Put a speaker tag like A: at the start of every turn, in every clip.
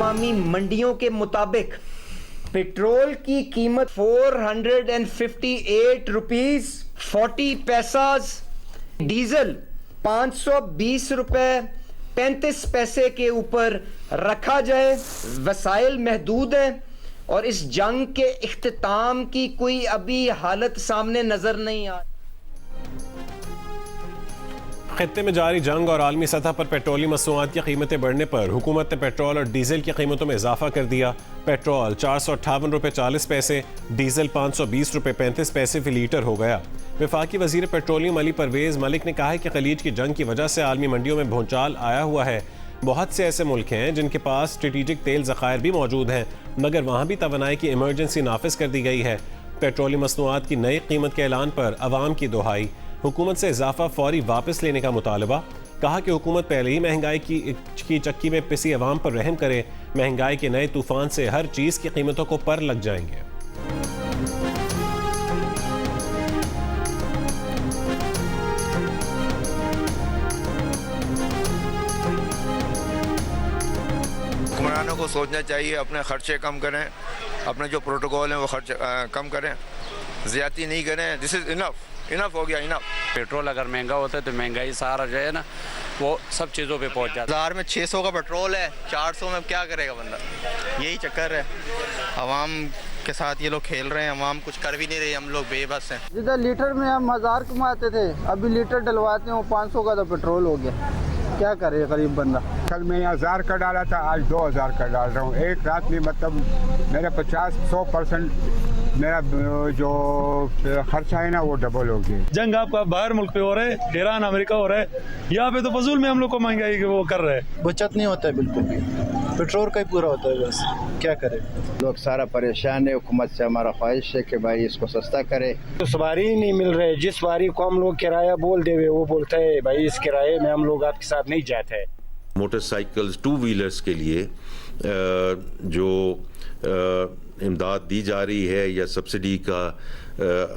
A: अवामी मंडियों के मुताबिक पेट्रोल की कीमत 458 रुपीस 40 पैसाज, डीजल 520 रुपए 35 पैसे के ऊपर रखा जाए। वसाइल महदूद हैं और इस जंग के इख्तिताम की कोई अभी हालत सामने नजर नहीं आ।
B: खित्ते में जारी जंग और आलमी सतह पर पेट्रोलियम मसनूआत की कीमतें बढ़ने पर हुकूमत ने पेट्रोल और डीजल की कीमतों में इजाफा कर दिया। पेट्रोल 458 रुपये 40 पैसे, डीजल 520 रुपये 35 पैसे फी लीटर हो गया। वफाकी वजीर पेट्रोलियम अली परवेज मलिक ने कहा है कि खलीज की जंग की वजह से आलमी मंडियों में भूचाल आया हुआ है। बहुत से ऐसे मुल्क हैं जिनके पास स्ट्रेटेजिक तेल ज़खायर भी मौजूद हैं, मगर वहाँ भी तवानाई की इमरजेंसी नाफिज कर दी गई है। पेट्रोलियम मसनूआत की नई कीमत के ऐलान पर अवाम की दोहाई, हुकूमत से इजाफा फौरी वापस लेने का मुतालबा। कहा कि हुकूमत पहले ही महंगाई की चक्की में पिसी अवाम पर रहम करे। महंगाई के नए तूफान से हर चीज़ की कीमतों को पर लग जाएंगे।
C: हुक्मरानों को सोचना चाहिए, अपने खर्चे कम करें, अपने जो प्रोटोकॉल हैं वो खर्च कम करें, ज़्यादती नहीं करें। दिस इज़ इनफ हो गया, इनफ।
D: पेट्रोल अगर महंगा होता है तो महंगाई सारा जो है ना वो सब चीज़ों पे पहुंच जाता है।
E: 1000 में 600 का पेट्रोल है, 400 में क्या करेगा बंदा? यही चक्कर है, आवाम के साथ ये लोग खेल रहे हैं। आवाम कुछ कर भी नहीं रही, हम लोग बेबस हैं।
F: जिधर लीटर में हम 1000 कमाते थे, अभी लीटर डलवाते हैं वो 500 का तो पेट्रोल हो गया। क्या करे गरीब बंदा?
G: कल मैं 1000 का डाला था, आज 2000 का डाल रहा हूँ। एक रात में मतलब मेरा 50-100% मेरा जो खर्चा है ना वो डबल हो गया।
H: जंग आपका बाहर मुल्क पे हो रहा है, ईरान अमेरिका हो रहा है, यहाँ पे तो फजूल में हम लोग को महंगाई वो कर रहे हैं।
F: बचत नहीं होता है बिल्कुल भी, पेट्रोल का ही पूरा होता है बस। क्या करे?
I: लोग सारा परेशान है। हुकूमत से हमारा ख्वाहिश है कि भाई इसको सस्ता करे।
J: तो सवारी ही नहीं मिल रहे, जिस सवारी को हम लोग किराया बोल देवे वो बोलता है भाई इस किराए में हम लोग आपके साथ नहीं जाते हैं।
K: मोटरसाइकिल्स 2 व्हीलर्स के लिए जो इमदाद दी जा रही है या सब्सिडी का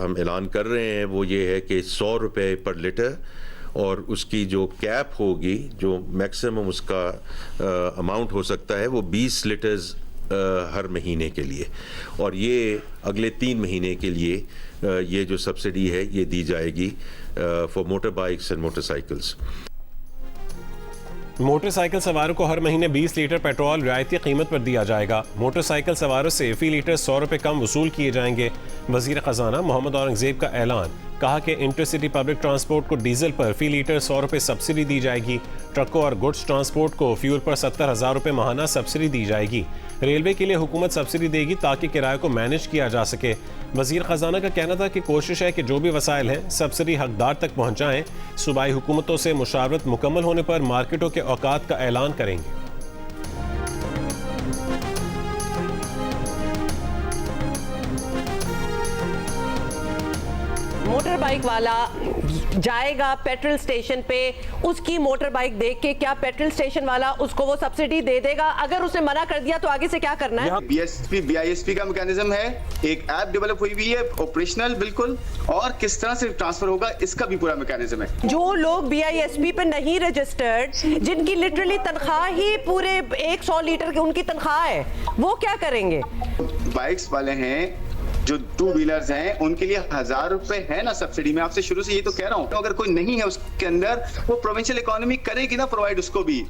K: हम ऐलान कर रहे हैं वो ये है कि 100 रुपये पर लीटर, और उसकी जो कैप होगी, जो मैक्सिमम उसका अमाउंट हो सकता है वो 20 लीटर्स हर महीने के लिए, और ये अगले 3 महीने के लिए ये जो सब्सिडी है ये दी जाएगी for motor bikes and motorcycles.
B: Motorcycle सवारों को हर महीने 20 लीटर पेट्रोल रियायती कीमत पर दिया जाएगा। मोटरसाइकिल सवारों से फी लीटर 100 रुपये कम वसूल किए जाएंगे। वजीर खजाना मोहम्मद औरंगजेब का ऐलान। कहा कि इंटरसिटी पब्लिक ट्रांसपोर्ट को डीजल पर फी लीटर 100 रुपये सब्सिडी दी जाएगी। ट्रकों और गुड्स ट्रांसपोर्ट को फ्यूल पर 70,000 रुपये माहाना सब्सिडी दी जाएगी। रेलवे के लिए हुकूमत सब्सिडी देगी ताकि किराए को मैनेज किया जा सके। वजीर खजाना का कहना था कि कोशिश है कि जो भी वसाइल हैं सब्सिडी हकदार तक पहुँचाएँ। सूबाई हुकूमतों से मुशावरत मुकम्मल होने पर मार्केटों के औकात का ऐलान करेंगे।
L: मोटर बाइक वाला जाएगा पेट्रोल स्टेशन पे, उसकी मोटर बाइक देख के क्या पेट्रोल स्टेशन वाला उसको वो सब्सिडी दे देगा? अगर उसने मना कर दिया तो आगे से क्या करना है?
M: BSP BISP का मैकेनिज्म है, एक ऐप डेवलप हुई हुई है, ऑपरेशनल बिल्कुल, और किस तरह से ट्रांसफर होगा इसका भी पूरा मैकेनिज्म है।
L: जो लोग BISP पे नहीं रजिस्टर्ड, जिनकी लिटरली तनख्वाह ही पूरे 100 लीटर की उनकी तनख्वाह है, वो क्या करेंगे?
M: बाइक्स वाले हैं जो 2 व्हीलर्स हैं उनके लिए 1000 रुपए है ना सब्सिडी। मैं आपसे शुरू से ये तो कह रहा हूँ, तो अगर कोई नहीं है उसके अंदर, वो प्रोविंशियल इकोनॉमी करेगी ना प्रोवाइड उसको भी।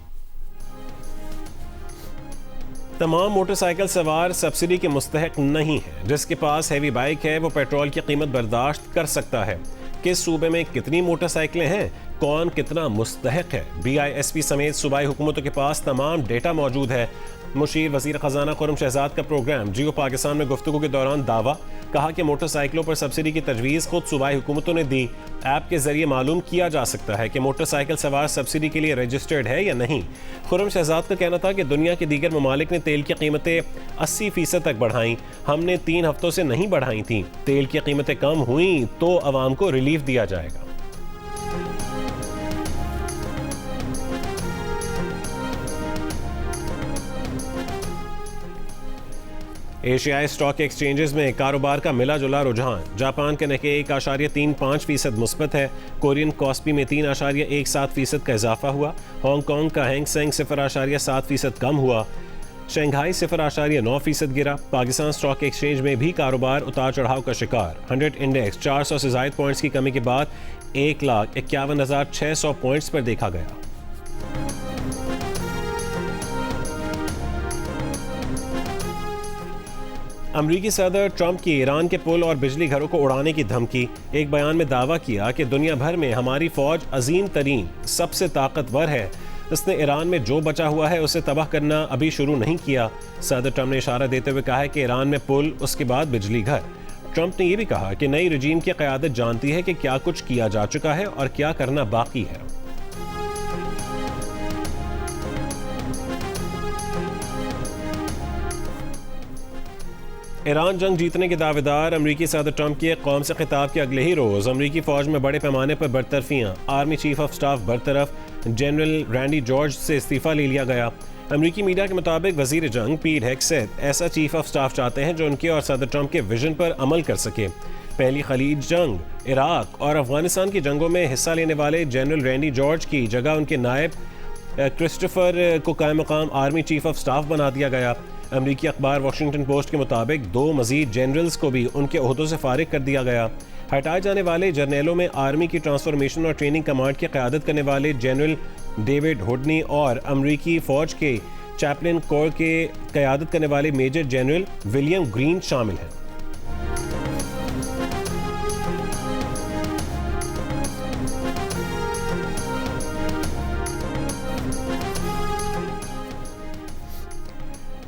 B: तमाम मोटरसाइकिल सवार सब्सिडी के मुस्तहक नहीं है। जिसके पास हैवी बाइक है वो पेट्रोल की कीमत बर्दाश्त कर सकता है। किस सूबे में कितनी मोटरसाइकिलें हैं, कौन कितना मुस्तहक है, BISP समेत सूबाई हुकूमतों के पास तमाम डेटा मौजूद है। मुशीर वजीर खजाना खुर्रम शहजाद का प्रोग्राम जियो पाकिस्तान में गुफ्तगू के दौरान दावा। कहा कि मोटरसाइकिलों पर सब्सिडी की तजवीज़ खुद सूबाई हुकूमतों ने दी। ऐप के जरिए मालूम किया जा सकता है कि मोटरसाइकिल सवार सब्सिडी के लिए रजिस्टर्ड है या नहीं। खुर्रम शहजाद का कहना था कि दुनिया के दीगर ममालिक ने तेल की कीमतें 80% तक बढ़ाई, हमने 3 हफ्तों से नहीं बढ़ाई थी। तेल की कीमतें कम हुई तो आवाम को रिलीफ दिया जाएगा। एशियाई स्टॉक एक्सचेंजेस में कारोबार का मिला जुला रुझान। जापान के निक्केई 1.35% मुस्बत है। कोरियन कॉस्पी में 3.17% का इजाफा हुआ। हांगकांग का हैंग सेंग 0.7% कम हुआ। शंघाई 0.9% गिरा। पाकिस्तान स्टॉक एक्सचेंज में भी कारोबार उतार चढ़ाव का शिकार। 100 इंडेक्स 400 से ज़ायद पॉइंट्स की कमी के बाद 1,51,600 पॉइंट्स पर देखा गया। अमरीकी सदर ट्रंप की ईरान के पुल और बिजली घरों को उड़ाने की धमकी। एक बयान में दावा किया कि दुनिया भर में हमारी फौज अजीम तरीन सबसे ताकतवर है। उसने ईरान में जो बचा हुआ है उसे तबाह करना अभी शुरू नहीं किया। सदर ट्रंप ने इशारा देते हुए कहा है कि ईरान में पुल, उसके बाद बिजली घर। ट्रंप ने यह भी कहा कि नई रजीम की क़यादत जानती है कि क्या कुछ किया जा चुका है और क्या करना बाकी है। ईरान जंग जीतने के दावेदार। अमरीकी सदर ट्रंप के कौम से खिताब के अगले ही रोज़ अमरीकी फ़ौज में बड़े पैमाने पर बरतरफियाँ। आर्मी चीफ ऑफ स्टाफ बरतरफ। जनरल रैंडी जॉर्ज से इस्तीफ़ा ले लिया गया। अमरीकी मीडिया के मुताबिक वज़ीर जंग पीट हेग्सेथ ऐसा चीफ ऑफ स्टाफ चाहते हैं जो उनके और सदर ट्रंप के विजन पर अमल कर सके। पहली खलीज जंग, इराक और अफगानिस्तान की जंगों में हिस्सा लेने वाले जनरल रैंडी जॉर्ज की जगह उनके नायब क्रिस्टोफर को कायम मकाम आर्मी चीफ ऑफ स्टाफ बना दिया गया। अमरीकी अखबार वाशिंगटन पोस्ट के मुताबिक 2 मजीद जनरल्स को भी उनके ओहदों से फारिग कर दिया गया। हटाए जाने वाले जर्नलों में आर्मी की ट्रांसफॉर्मेशन और ट्रेनिंग कमांड की क़यादत करने वाले जनरल डेविड हुडनी और अमरीकी फ़ौज के चैपलिन कोर के क़यादत करने वाले मेजर जनरल विलियम ग्रीन शामिल हैं।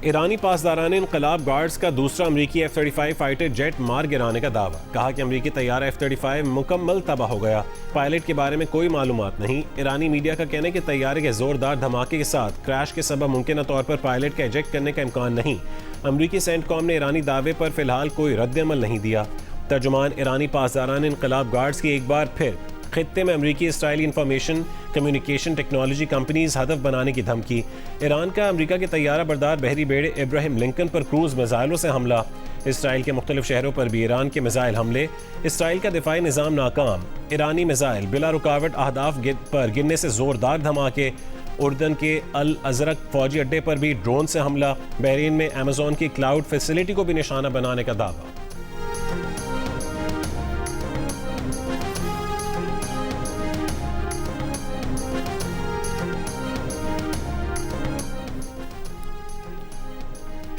B: ईरानी पासदारान इनकलाब गार्ड्स का दूसरा अमरीकी F-35 फाइटर जेट मार गिराने का दावा। कहा कि अमरीकी तैयारा F-35 मुकम्मल तबाह हो गया। पायलट के बारे में कोई मालूमात नहीं। ईरानी मीडिया का कहना है कि तैयारे के जोरदार धमाके के साथ क्रैश के सबब मुमकिन तौर पर पायलट का इजेक्ट करने का इम्कान नहीं। अमरीकी सेंटकॉम ने ईरानी दावे पर फिलहाल कोई रद्द-ए-अमल नहीं दिया। तर्जुमान ईरानी पासदारान इनकलाब गार्ड्स की एक बार फिर खित्ते में अमरीकी इसराइली इंफॉर्मेशन कम्युनिकेशन टेक्नोलॉजी कंपनीज हदफ बनाने की धमकी। ईरान का अमरीका के तैयारा बरदार बहरी बेड़े इब्राहिम लिंकन पर क्रूज मिसाइलों से हमला। इसराइल के मुख्तलिफ शहरों पर भी ईरान के मिसाइल हमले। इसराइल का दिफाई निज़ाम नाकाम। ईरानी मिसाइल बिला रुकावट अहदाफ पर गिरने से जोरदार धमाके। उर्दन के अल अजरक फौजी अड्डे पर भी ड्रोन से हमला। बहरीन में अमेजोन की क्लाउड फैसिलिटी को भी निशाना बनाने का दावा।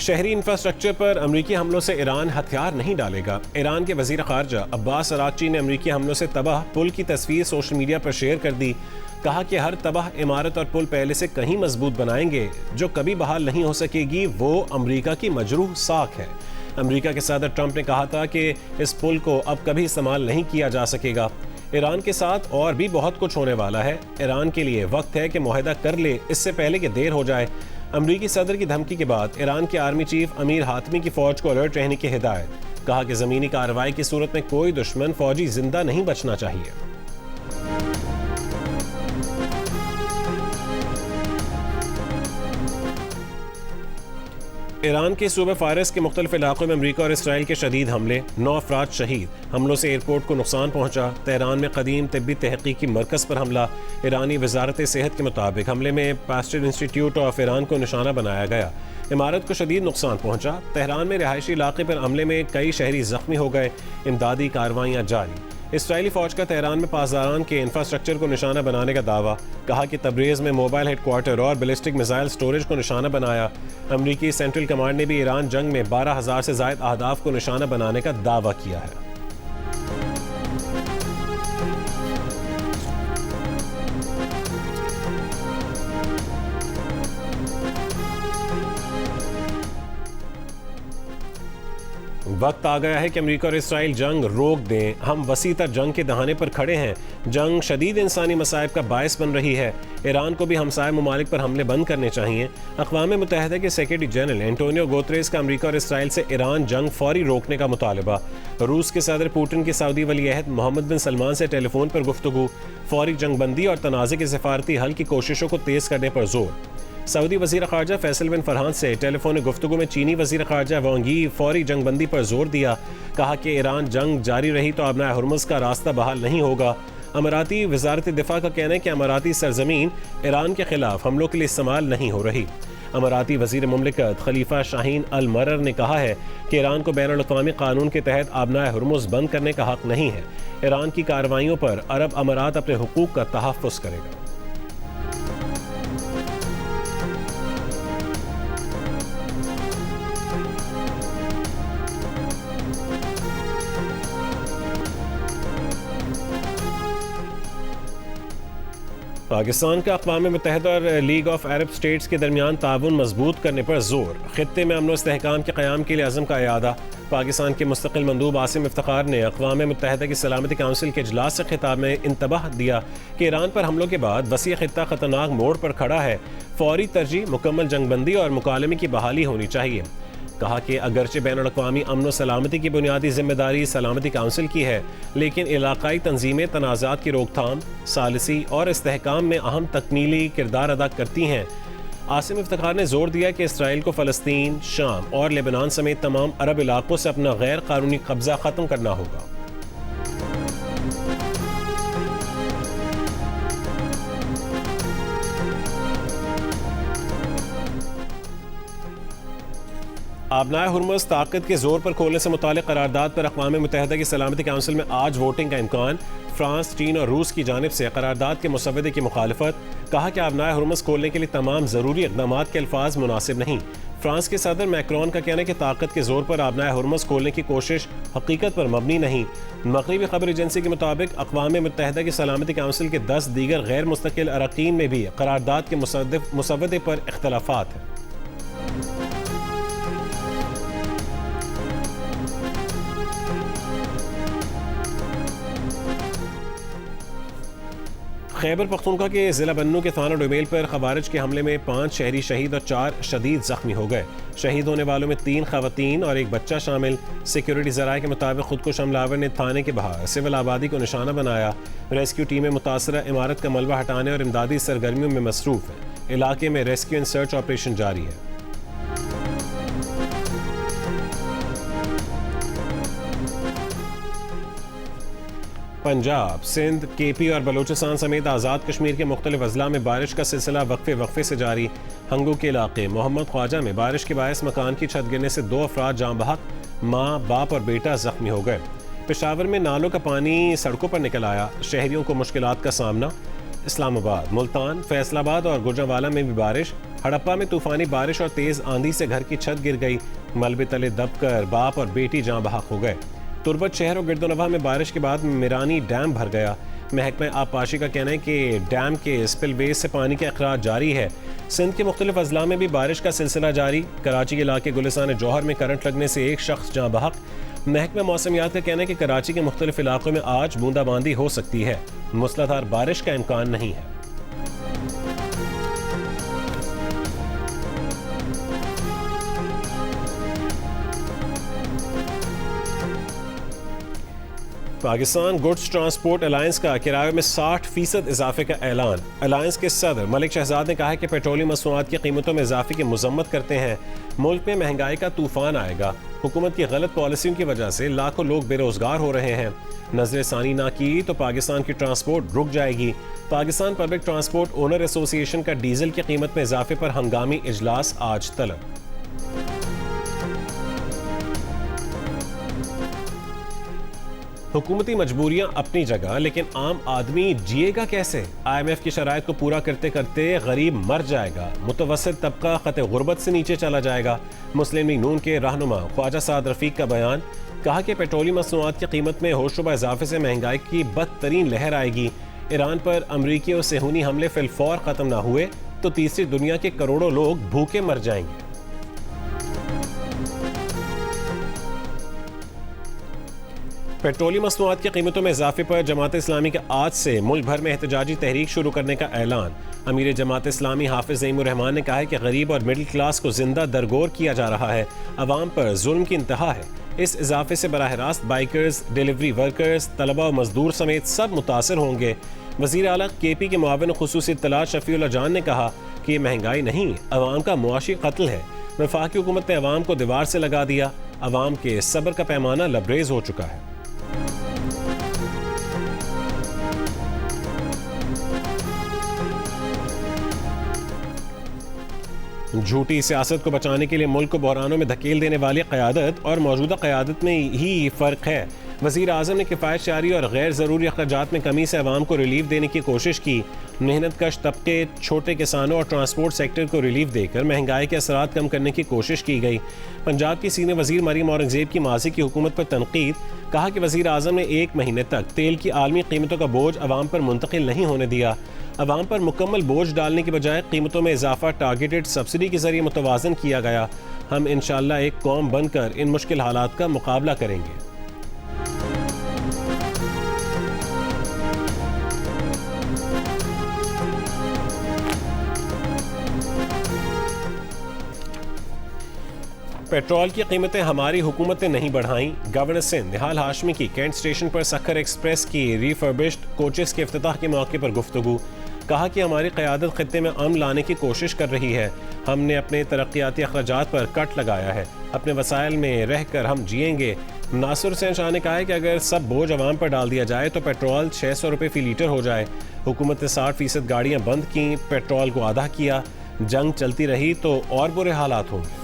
B: शहरी इंफ्रास्ट्रक्चर पर अमरीकी हमलों से ईरान हथियार नहीं डालेगा। ईरान के वजीर खारजा अब्बास अरागची ने अमरीकी हमलों से तबाह पुल की तस्वीर सोशल मीडिया पर शेयर कर दी। कहा कि हर तबाह इमारत और पुल पहले से कहीं मजबूत बनाएंगे। जो कभी बहाल नहीं हो सकेगी वो अमरीका की मजरूह साख है। अमरीका के सदर ट्रंप ने कहा था कि इस पुल को अब कभी इस्तेमाल नहीं किया जा सकेगा। ईरान के साथ और भी बहुत कुछ होने वाला है। ईरान के लिए वक्त है कि मुआहदा कर ले, इससे पहले कि देर हो जाए। अमरीकी सदर की धमकी के बाद ईरान के आर्मी चीफ अमीर हातमी की फौज को अलर्ट रहने की हिदायत। कहा कि ज़मीनी कार्रवाई की सूरत में कोई दुश्मन फौजी जिंदा नहीं बचना चाहिए। ईरान के सूबे फारिस के मुख्तलिफ इलाकों में अमरीका और इसराइल के शदीद हमले। 9 अफराद शहीद। हमलों से एयरपोर्ट को नुकसान पहुंचा। तेहरान में कदीम तिब्बी तहकीकी मरकज़ पर हमला। ईरानी वजारत सेहत के मुताबिक हमले में पास्टर इंस्टीट्यूट ऑफ ईरान को निशाना बनाया गया। इमारत को शदीद नुकसान पहुंचा। तेहरान में रिहायशी इलाके पर हमले में कई शहरी जख्मी हो गए। इमदादी कार्रवाइयाँ जारी। इसराइली फौज का तेहरान में पासदारान के इंफ्रास्ट्रक्चर को निशाना बनाने का दावा। कहा कि तब्रेज़ में मोबाइल हेडक्वार्टर और बैलिस्टिक मिसाइल स्टोरेज को निशाना बनाया। अमरीकी सेंट्रल कमांड ने भी ईरान जंग में 12,000 से ज़ायद अहदाफ को निशाना बनाने का दावा किया है। वक्त आ गया है कि अमेरिका और इसराइल जंग रोक दें। हम वसी तर जंग के दहाने पर खड़े हैं। जंग शदीद इंसानी मसाइब का बायस बन रही है। ईरान को भी हमसाय ममालिक पर हमले बंद करने चाहिए। अक़वाम मुत्तहिदा के सेक्रेटरी जनरल एंटोनियो गुतेरेस का अमेरिका और इसराइल से ईरान जंग फौरी रोकने का मुतालबा। रूस के सदर पुतिन की सऊदी वली अहद मोहम्मद बिन सलमान से टेलीफोन पर गुफ्तगू। फौरी जंगबंदी और तनाज़े के सफारती हल की कोशिशों को तेज़ करने पर जोर। सऊदी वज़ीर ख़ारजा फैसल बिन फरहान से टेलीफोन गुफ्तगू में चीनी वज़ीर ख़ारजा वांग यी फौरी जंगबंदी पर जोर दिया। कहा कि ईरान जंग जारी रही तो अबनाए हुर्मुज़ का रास्ता बहाल नहीं होगा। अमाराती वज़ारत दिफ़ा का कहना है कि अमाराती सरजमीन ईरान के खिलाफ हमलों के लिए इस्तेमाल नहीं हो रही। अमाराती वज़ीर मुमलिकत खलीफा शाहीन अल मरर ने कहा है कि ईरान को बैनुल-अक़वामी कानून के तहत आबनाए हुर्मुज़ बंद करने का हक नहीं है। ईरान की कार्रवाइयों पर अरब अमारात अपने हुकूक का तहफ़्फ़ुज़ करेगा। पाकिस्तान का अक़वाम मुत्तहिदा और लीग ऑफ अरब स्टेट्स के दरमियान ताउन मजबूत करने पर जोर। खित्ते में अमन व इस्तेहकाम के क़याम के लिए अज़म का इयादा। पाकिस्तान के मुस्तक़िल मंदूब आसिम इफ्तिखार ने अक़वाम मुत्तहिदा की सलामती काउंसिल के इजलास से खिताब में इंतबाह दिया कि ईरान पर हमलों के बाद वसी खित्ता ख़तरनाक मोड़ पर खड़ा है। फौरी तरजीह मुकम्मल जंगबंदी और मुकालमे की बहाली होनी चाहिए। कहा कि अगरचे बैनुल-अक़वामी अमन व सलामती की बुनियादी जिम्मेदारी सलामती काउंसिल की है, लेकिन इलाकाई तंजीमें तनाज़ात की रोकथाम, सालिसी और इस्तेहकाम में अहम तकमीली किरदार अदा करती हैं। आसिम इफ्तिखार ने जोर दिया कि इसराइल को फ़लस्तीन, शाम और लेबनान समेत तमाम अरब इलाकों से अपना गैर कानूनी कब्जा ख़त्म करना होगा। आबनाए हुर्मुज़ ताकत के जोर पर खोलने से मुतालिक करारदाद पर अक़वाम मुत्तहिदा की सलामती काउंसिल में आज वोटिंग का इम्कान। फ्रांस, चीन और रूस की जानिब से करारदाद के मुसव्वदे की मुखालफत। कहा कि आबनाए हुर्मुज़ खोलने के लिए तमाम ज़रूरी इक़दाम के अल्फाज मुनासिब नहीं। फ्रांस के सदर मैक्रोन का कहना है कि ताकत के जोर पर आबनाए हुर्मुज़ खोलने की कोशिश हकीकत पर मबनी नहीं। मग़रिबी खबर एजेंसी के मुताबिक अक़वाम मुत्तहिदा की सलामती काउंसिल के 10 दीगर गैर मुस्तकिल अरकान में भी करारदाद के मुसव्वदे पर इख्तलाफात है। खैबर पख्तूनख्वा के ज़िला बन्नू के थाना डोमेल पर खवारिज के हमले में 5 शहरी शहीद और 4 शदीद जख्मी हो गए। शहीद होने वालों में 3 ख़वातीन और 1 बच्चा शामिल। सिक्योरिटी ज़राए के मुताबिक खुदकुश हमलावर ने थाने के बाहर सिविल आबादी को निशाना बनाया। रेस्क्यू टीमें मुतासरा इमारत का मलबा हटाने और इमदादी सरगर्मियों में मसरूफ़ है। इलाके में रेस्क्यू एंड सर्च ऑपरेशन जारी है। पंजाब, सिंध, केपी और बलूचिस्तान समेत आज़ाद कश्मीर के मुख्तलिफ अजला में बारिश का सिलसिला वक्फे से जारी। हंगू के इलाके मोहम्मद ख्वाजा में बारिश के बायस मकान की छत गिरने से 2 अफराद जाँ बहक, माँ, बाप और बेटा जख्मी हो गए। पेशावर में नालों का पानी सड़कों पर निकल आया, शहरियों को मुश्किलात का सामना। इस्लामाबाद, मुल्तान, फैसलाबाद और गुजरांवाला में भी बारिश। हड़प्पा में तूफानी बारिश और तेज़ आंधी से घर की छत गिर गई, मलबे तले दबकर बाप और बेटी जाँ बहक हो गए। तुर्बत शहर और गिरदोनवा में बारिश के बाद मिरानी डैम भर गया। महकमा आबपाशी का कहना है कि डैम के स्पिलवेज से पानी का अखराज जारी है। सिंध के मुख्तलिफ अजला में भी बारिश का सिलसिला जारी। कराची के इलाके गुलिस्तान जौहर में करंट लगने से 1 शख्स जाँ बहक। महकमा मौसमियात का कहना है कि कराची के मुख्तलिफ इलाकों में आज बूंदाबांदी हो सकती है। मूसलाधार बारिश का इम्कान नहीं है। पाकिस्तान गुड्स ट्रांसपोर्ट अलायंस का किराए में 60% इजाफे का ऐलान। अलायंस के सदर मलिक शहजाद ने कहा है कि पेट्रोलियम मसनूआत की कीमतों में इजाफे की मजम्मत करते हैं। मुल्क में महंगाई का तूफान आएगा। हुकूमत की गलत पॉलिसियों की वजह से लाखों लोग बेरोजगार हो रहे हैं। नजर सानी ना की तो पाकिस्तान की ट्रांसपोर्ट रुक जाएगी। Pakistan public transport owner association का डीजल की कीमत में इजाफे पर हंगामी इजलास आज तलब। हुकूमती मजबूरियां अपनी जगह, लेकिन आम आदमी जिएगा कैसे? IMF की शराइत को पूरा करते करते गरीब मर जाएगा। मुतवस्सित तबका खते गुर्बत से नीचे चला जाएगा। मुस्लिम लीग नून के रहनुमा ख्वाजा साद रफीक का बयान। कहा कि पेट्रोलियम मसनूआत की कीमत में होशरुबा इजाफे से महंगाई की बदतरीन लहर आएगी। ईरान पर अमरीकी और सेहूनी हमले फिलफौर ख़त्म ना हुए तो तीसरी दुनिया के करोड़ों लोग भूखे मर जाएंगे। पेट्रोलियम मसनूआत की कीमतों में इजाफे पर जमात इस्लामी का आज से मुल्क भर में एहतजाजी तहरीक शुरू करने का ऐलान। अमीर जमात इस्लामी हाफिज ज़ईमुर रहमान ने कहा है कि गरीब और मिडिल क्लास को जिंदा दरगोर किया जा रहा है। अवाम पर जुल्म की इंतहा है। इस इजाफे से बराह रास्त बाइकर्स, डिलीवरी वर्कर्स, तलबा और मजदूर समेत सब मुतासर होंगे। वज़ीर आला KP के मुआविन खुसूसी इत्तलात शफीउल्लाह जान ने कहा कि महंगाई नहीं, अवाम का मुआशी कत्ल है। वफाकी हुकूमत ने अवाम को दीवार से लगा दिया। अवाम के सब्र का पैमाना लबरेज हो चुका है। झूठी सियासत को बचाने के लिए मुल्क को बहरानों में धकेल देने वाली क़यादत और मौजूदा क़यादत में ही फ़र्क है। वज़ीर आज़म ने किफ़ायत शारी और गैर ज़रूरी अखराजात में कमी से अवाम को रिलीफ देने की कोशिश की। मेहनत कश तबके, छोटे किसानों और ट्रांसपोर्ट सेक्टर को रिलीफ देकर महंगाई के असरात कम करने की कोशिश की गई। पंजाब की सीनियर वज़ीर मरीम औरंगज़ेब की माज़ी की हुकूमत पर तनकीद। कहा कि वज़ीर आज़म ने 1 महीने तक तेल की आलमी कीमतों का बोझ अवाम पर मुंतकिल नहीं होने दिया। अवाम पर मुकम्मल बोझ डालने की बजाय कीमतों में इजाफा टारगेटेड सब्सिडी के जरिए मुतवाज़न किया गया। हम इंशाअल्लाह एक कौम बनकर इन मुश्किल हालात का मुकाबला करेंगे। पेट्रोल की कीमतें हमारी हुकूमत ने नहीं बढ़ाई। गवर्नर सिंध निहाल हाशमी की कैंट स्टेशन पर सखर एक्सप्रेस की रिफर्बिश्ड कोचेस के इफ्तिताह के मौके पर गुफ्तगू। कहा कि हमारी क़यादत खित्ते में अमन लाने की कोशिश कर रही है। हमने अपने तरक्याती अखराजात पर कट लगाया है। अपने वसाइल में रहकर हम जिएंगे। नासिर हुसैन शाह ने कहा है कि अगर सब बोझ अवाम पर डाल दिया जाए तो पेट्रोल 600 रुपये फ़ी लीटर हो जाए। हुकूमत ने 60% गाड़ियाँ बंद की, पेट्रोल को आधा किया। जंग चलती रही तो और बुरे हालात होंगे।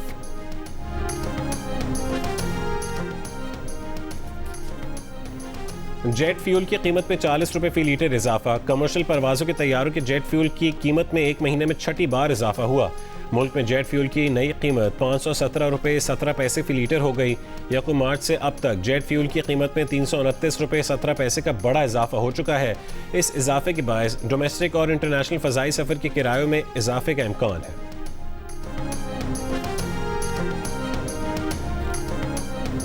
B: जेट फ्यूल की कीमत में 40 रुपये फ़ी लीटर इजाफा। कमर्शियल परवाज़ों के तैयारों के जेट फ्यूल की कीमत में 1 महीने में 6ठी बार इजाफा हुआ। मुल्क में जेट फ्यूल की नई कीमत 517 रुपये 17 पैसे फ़ी लीटर हो गई। यकम मार्च से अब तक जेट फ्यूल की कीमत में 329 रुपये 17 पैसे का बड़ा इजाफा हो चुका है। इस इजाफे के बायस डोमेस्टिक और इंटरनेशनल फ़ज़ाई सफ़र के किरायों में इजाफे का इम्कान है।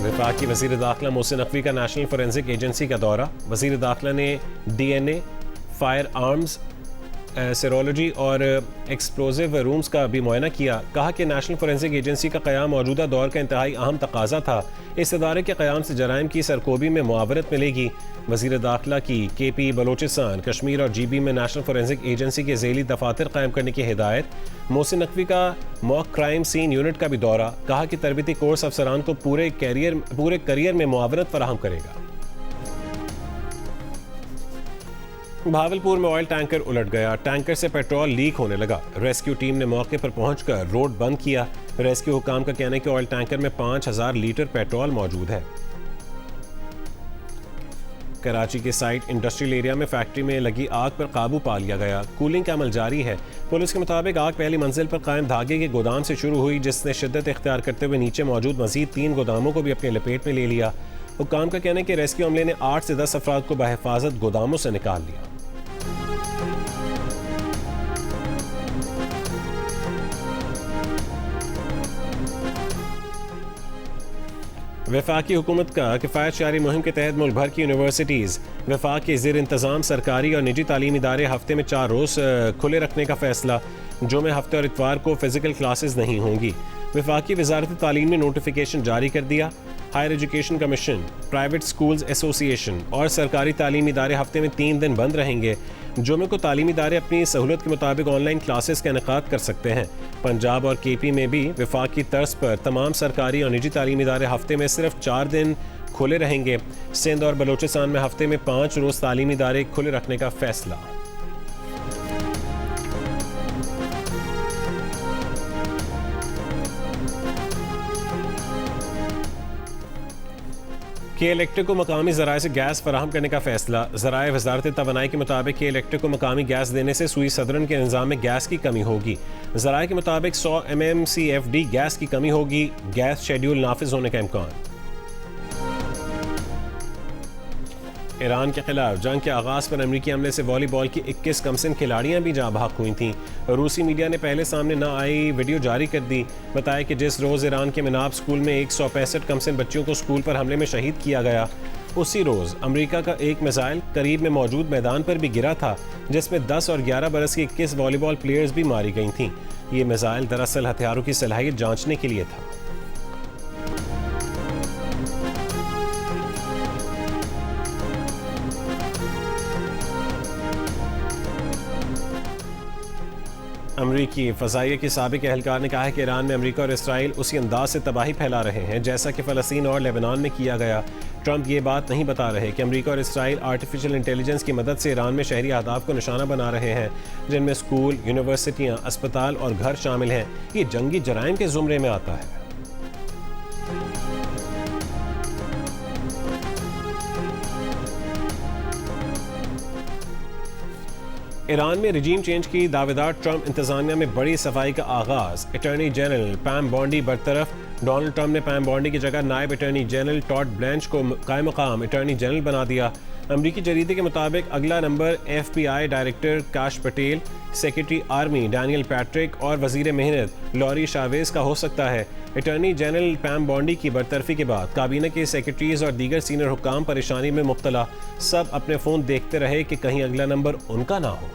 B: वफाकी वज़ीर दाखिला मोहसिन नकवी का नेशनल फोरेंसिक एजेंसी का दौरा। वज़ीर दाखिला ने DNA, फायर आर्म्स, सेरोलॉजी और एक्सप्लोजिव रूम्स का भी मुआयना किया। कहा कि नेशनल फोरेंसिक एजेंसी का क़याम मौजूदा दौर का इंतहाई अहम तकाजा था। इस इदारे के क़याम से जराइम की सरकोबी में मुआवरत मिलेगी। वज़ीर दाखिला की KP बलोचिस्तान, कश्मीर और GB में नेशनल फोरेंसिक एजेंसी के ज़ेली दफातर कायम करने की हिदायत। मोहसिन नकवी का मॉक क्राइम सीन यूनिट का भी दौरा। कहा कि तरबियती कोर्स अफसरान को पूरे करियर में मुआवरत फराहम करेगा। भावलपुर में ऑयल टैंकर उलट गया। टैंकर से पेट्रोल लीक होने लगा। रेस्क्यू टीम ने मौके पर पहुंचकर रोड बंद किया। रेस्क्यू हुकाम का कहना है कि ऑयल टैंकर में 5000 लीटर पेट्रोल मौजूद है। कराची के साइट इंडस्ट्रियल एरिया में फैक्ट्री में लगी आग पर काबू पा लिया गया। कूलिंग का अमल जारी है। पुलिस के मुताबिक आग पहली मंजिल पर कायम धागे के गोदाम से शुरू हुई, जिसने शिद्दत इख्तियार करते हुए नीचे मौजूद मजीद 3 गोदामों को भी अपने लपेट में ले लिया। हुकाम का कहना है कि रेस्क्यू अमले ने 8 से 10 अफराद को बहिफाजत गोदामों से निकाल लिया। वफाकी हुकूमत का किफ़ायत शारी मुहिम के तहत मुल्क भर की यूनिवर्सिटीज़ वफाक के ज़ेर इंतज़ाम सरकारी और निजी तालीमी इदारे हफ्ते में 4 रोज़ खुले रखने का फैसला। जुमे, हफ्ते और इतवार को फ़िज़िकल क्लासेस नहीं होंगी। वफाकी वज़ारत तालीम ने नोटिफिकेशन जारी कर दिया। Higher education commission, private schools association और सरकारी तालीमी इदारे हफ्ते में 3 दिन बंद रहेंगे। जुमे को तालीमी इदारे अपनी सहूलत के मुताबिक ऑनलाइन क्लासेस का इनेकाद कर सकते हैं। पंजाब और KP में भी वफाक की तर्ज पर तमाम सरकारी और निजी तालीमी इदारे हफ्ते में सिर्फ 4 दिन खुले रहेंगे। सिंध और बलोचिस्तान में हफ्ते में 5 रोज़ तालीमी इदारे खुले रखने का फैसला। के इलेक्ट्रिक को मकामी ज़राए से गैस फराहम करने का फैसला। ज़राए वज़ारत तवानाई के मुताबिक के इलेक्ट्रिक को मकामी गैस देने से सुई सदरन के निज़ाम में गैस की कमी होगी। ज़राए के मुताबिक 100 mmCFD गैस की कमी होगी। गैस शेड्यूल नाफिज होने का इम्कान। ईरान के खिलाफ जंग के आगाज़ पर अमरीकी हमले से वॉलीबॉल की 21 कमसिन खिलाड़ियां भी जहाँ भाग हुई थीं। रूसी मीडिया ने पहले सामने न आई वीडियो जारी कर दी। बताया कि जिस रोज़ ईरान के मिनाब स्कूल में 165 कमसिन बच्चियों को स्कूल पर हमले में शहीद किया गया, उसी रोज़ अमरीका का एक मिसाइल करीब में मौजूद मैदान पर भी गिरा था, जिसमें 10 और 11 बरस की 21 वॉलीबॉल प्लेयर्स भी मारी गई थीं। ये मिसाइल दरअसल हथियारों की सलाहियत जांचने के लिए था। अमरीकी फ़ज़ाइया की साबिक़ एहलकार ने कहा है कि ईरान में अमरीका और इसराइल उसी अंदाज से तबाही फैला रहे हैं जैसा कि फ़लस्तीन और लेबनान में किया गया। ट्रंप ये बात नहीं बता रहे कि अमरीका और इसराइल आर्टिफिशियल इंटेलिजेंस की मदद से ईरान में शहरी अहदाफ को निशाना बना रहे हैं, जिनमें स्कूल, यूनिवर्सिटियाँ, अस्पताल और घर शामिल हैं। ये जंगी जराइम के ज़ुमरे में आता है। ईरान में रिजीम चेंज की दावेदार ट्रंप इंतजामिया में बड़ी सफाई का आगाज। Attorney general पैम बॉन्डी बरतरफ। डोनाल्ड ट्रंप ने पैम बॉन्डी की जगह नायब अटॉर्नी जनरल टॉड ब्लैंच को कायम मकाम अटॉर्नी जनरल बना दिया। अमरीकी जरीदे के मुताबिक अगला नंबर FBI डायरेक्टर काश Patel, secretary army Daniel Patrick और वजीर मेहनत लॉरी शावेज का हो सकता है। अटॉर्नी जनरल पैम बॉन्डी की बरतरफी के बाद काबीना के सेक्रेटरीज और दीगर सीनियर हुक्काम परेशानी में मुब्तला। सब अपने फ़ोन देखते रहे कि कहीं अगला नंबर उनका ना हो।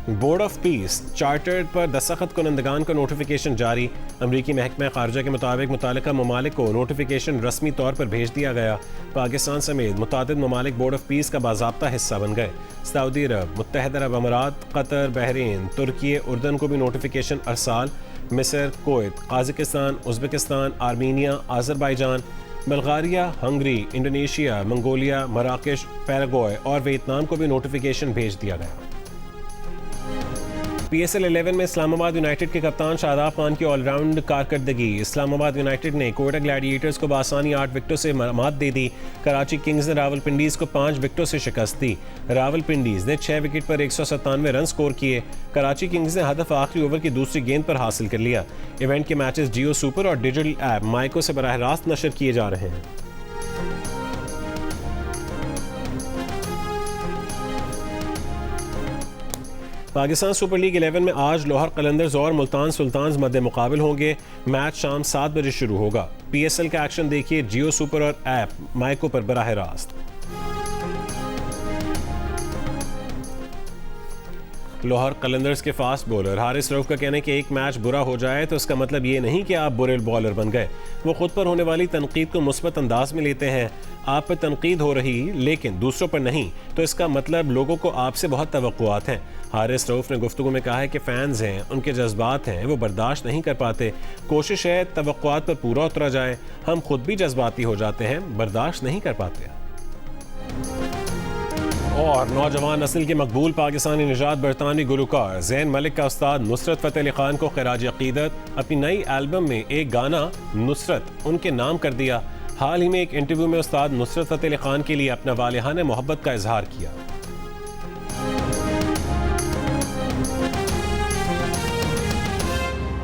B: बोर्ड ऑफ पीस चार्टर्ड पर दस्तखत कुनंदगान को नोटिफिकेशन जारी। अमरीकी महकमा खारजा के मुताबिक मुतालिका ममालिक को नोटिफिकेशन रस्मी तौर पर भेज दिया गया। पाकिस्तान समेत मुतादिद ममालिक बोर्ड ऑफ पीस का बाज़ाब्ता हिस्सा बन गए। सऊदी अरब, मुत्तहदा अरब अमारात, कतर, बहरीन, तुर्की, उर्दन को भी नोटिफिकेशन अरसाल। मिस्र, Kuwait, Kazakhstan, Uzbekistan, Armenia, Azerbaijan, Bulgaria, Hungary, Indonesia, Mongolia, Marrakesh, Paraguay और वियतनाम को भी नोटिफिकेशन भेज दिया गया। PSL 11 में इस्लामाबाद यूनाइटेड के कप्तान शादाब खान की ऑलराउंड कारकर्दगी। इस्लामाबाद यूनाइटेड ने कोयटा ग्लैडिएटर्स को बआसानी 8 विकेटों से मात दे दी। कराची किंग्स ने रावलपिंडीज को 5 विकेटों से शिकस्त दी। रावलपिंडीज ने 6 विकेट पर 197 रन स्कोर किए। कराची किंग्स ने हदफ आखिरी ओवर की दूसरी गेंद पर हासिल कर लिया। इवेंट के मैचेस जियो सुपर और डिजिटल ऐप माइको से बराह रास्त नशर किए जा रहे हैं। पाकिस्तान सुपर लीग 11 में आज लाहौर कलंदर्स और मुल्तान सुल्तान्स मध्य मुकाबिल होंगे। मैच शाम 7 बजे शुरू होगा। PSL का एक्शन देखिए जियो सुपर और ऐप माइको पर बराह रास्त। लाहौर कलंदर्स के फास्ट बॉलर हारिस रऊफ का कहना है कि एक मैच बुरा हो जाए तो इसका मतलब ये नहीं कि आप बुरे बॉलर बन गए। वो खुद पर होने वाली तनकीद को मुस्बत अंदाज में लेते हैं। आप पर तनकीद हो रही लेकिन दूसरों पर नहीं, तो इसका मतलब लोगों को आपसे बहुत तवक्कुआत हैं। हारिस रऊफ ने गुफ्तगू में कहा है कि फैंस हैं, उनके जज्बात हैं, वो बर्दाश्त नहीं कर पाते। कोशिश है तवक्कुआत पर पूरा उतरा जाए। हम खुद भी जज्बाती हो जाते हैं, बर्दाश्त नहीं कर पाते। और नौजवान नस्ल के मकबूल पाकिस्तानी निजात बरतानवी गुलकार ज़ैन मलिक का उस्ताद नुसरत फ़तेह अली खान को खिराज अक़ीदत। अपनी नई एल्बम में एक गाना नुसरत उनके नाम कर दिया। हाल ही में एक इंटरव्यू में उस्ताद नुसरत फ़तेह अली खान के लिए अपना वालिहाना मोहब्बत का इजहार किया।